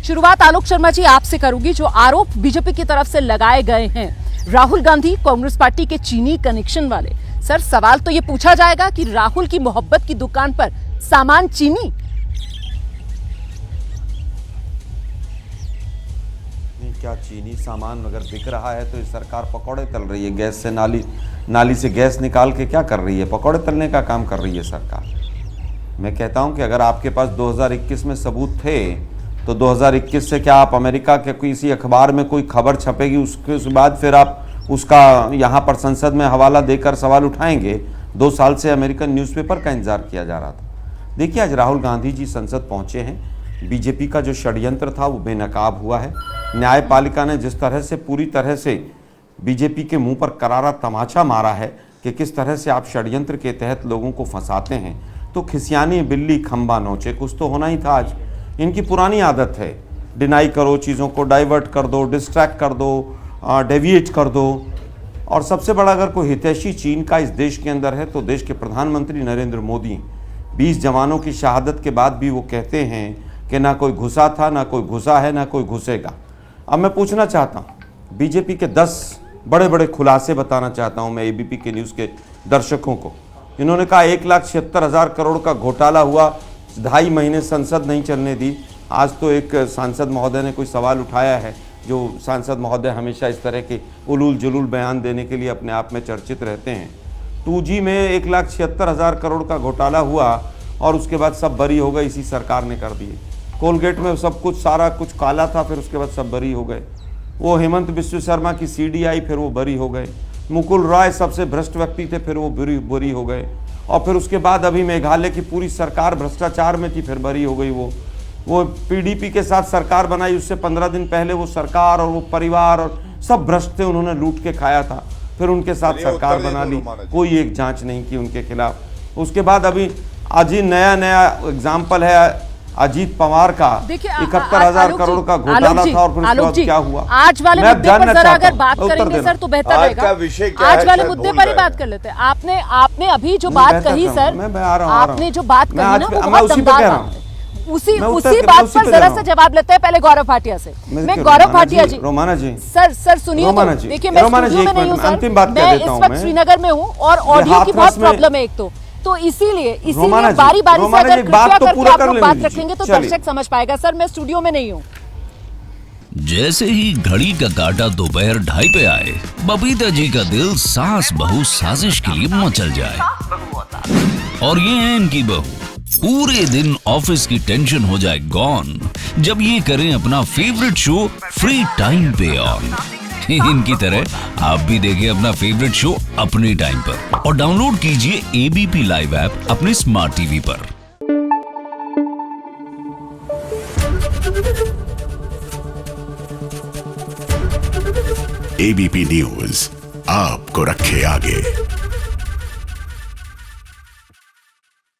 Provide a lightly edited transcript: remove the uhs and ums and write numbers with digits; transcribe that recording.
शुरुआत आलोक शर्मा जी आपसे करूंगी। जो आरोप बीजेपी की तरफ से लगाए गए हैं राहुल गांधी कांग्रेस पार्टी के चीनी कनेक्शन वाले, सर सवाल तो ये पूछा जाएगा कि राहुल की मोहब्बत की दुकान पर सामान चीनी? क्या चीनी सामान अगर बिक रहा है तो ये सरकार पकौड़े तल रही है, गैस से नाली से गैस निकाल के क्या कर रही है? पकौड़े तलने का काम कर रही है सरकार। मैं कहता हूं कि अगर आपके पास 2021 में सबूत थे तो 2021 से क्या आप अमेरिका के किसी अखबार में कोई खबर छपेगी उसके बाद फिर आप उसका यहाँ पर संसद में हवाला देकर सवाल उठाएंगे? 2 साल से अमेरिकन न्यूज़पेपर का इंतजार किया जा रहा था। देखिए, आज राहुल गांधी जी संसद पहुँचे हैं। बीजेपी का जो षड्यंत्र था वो बेनकाब हुआ है। न्यायपालिका ने जिस तरह से पूरी तरह से बीजेपी के मुंह पर करारा तमाचा मारा है कि किस तरह से आप षड्यंत्र के तहत लोगों को फंसाते हैं, तो खिसियानी बिल्ली खंबा नोचे, कुछ तो होना ही था। आज इनकी पुरानी आदत है, डिनाई करो, चीज़ों को डाइवर्ट कर दो, डिस्ट्रैक्ट कर दो, डेविएट कर दो। और सबसे बड़ा अगर कोई हितैषी चीन का इस देश के अंदर है तो देश के प्रधानमंत्री नरेंद्र मोदी। 20 जवानों की शहादत के बाद भी वो कहते हैं कि ना कोई घुसा था, ना कोई घुसा है, ना कोई घुसेगा। अब मैं पूछना चाहता हूँ, बीजेपी के 10 बड़े बड़े खुलासे बताना चाहता हूँ मैं एबीपी के न्यूज़ के दर्शकों को। इन्होंने कहा 1,76,000 करोड़ का घोटाला हुआ, 2.5 महीने संसद नहीं चलने दी। आज तो एक सांसद महोदय ने कोई सवाल उठाया है, जो सांसद महोदय हमेशा इस तरह के उलूल जुलूल बयान देने के लिए अपने आप में चर्चित रहते हैं। 2G में 1,76,000 करोड़ का घोटाला हुआ और उसके बाद सब बरी हो गए, इसी सरकार ने कर दिए। कोलगेट में सब कुछ सारा कुछ काला था, फिर उसके बाद सब बरी हो गए। वो हेमंत बिस्व शर्मा की सीडी आई, फिर वो बरी हो गए। मुकुल रॉय सबसे भ्रष्ट व्यक्ति थे, फिर वो बरी हो गए। और फिर उसके बाद अभी मेघालय की पूरी सरकार भ्रष्टाचार में थी, फिर बरी हो गई। वो पीडीपी के साथ सरकार बनाई, उससे 15 दिन पहले वो सरकार और वो परिवार और सब भ्रष्ट थे, उन्होंने लूट के खाया था, फिर उनके साथ सरकार बना ली, कोई एक जांच नहीं की उनके खिलाफ। उसके बाद अभी आज ही नया एग्जाम्पल है अजीत पवार का, 71,000 करोड़ का घोटाला था और फिर उसके बाद क्या हुआ? आज वाले मुद्दे पर जरा अगर बात करेंगे सर तो बेहतर रहेगा। आज वाले मुद्दे पर ही बात कर लेते हैं। आपने अभी जो बात कही सर, आपने जो बात कही ना वो बहुत दमदार है। उसी बात पर जरा सा जवाब लेते हैं पहले गौरव भाटिया से। मैं गौरव भाटिया जी, रोमाना जी, सर सुनिए तो। देखिए मैं स्टूडियो में नहीं हूँ सर, मैं इस वक्त श्रीनगर में हूँ और ऑडियो की बहुत प्रॉब्लम है एक तो इसीलिए बारी बारी से अगर कृपया करके आप लोग बात रखेंगे तो दर्शक समझ पाएगा। सर मैं स्टूडियो में नहीं हूँ। जैसे ही घड़ी का काटा दोपहर 2:30 पे आए, बबीता जी का दिल सास बहू साजिश के लिए मचल जाए। और ये है इनकी बहू, पूरे दिन ऑफिस की टेंशन हो जाए गॉन जब ये करें अपना फेवरेट शो फ्री टाइम पे ऑन। इनकी तरह आप भी देखें अपना फेवरेट शो अपने टाइम पर और डाउनलोड कीजिए एबीपी लाइव ऐप अपने स्मार्ट टीवी पर। एबीपी न्यूज आपको रखे आगे।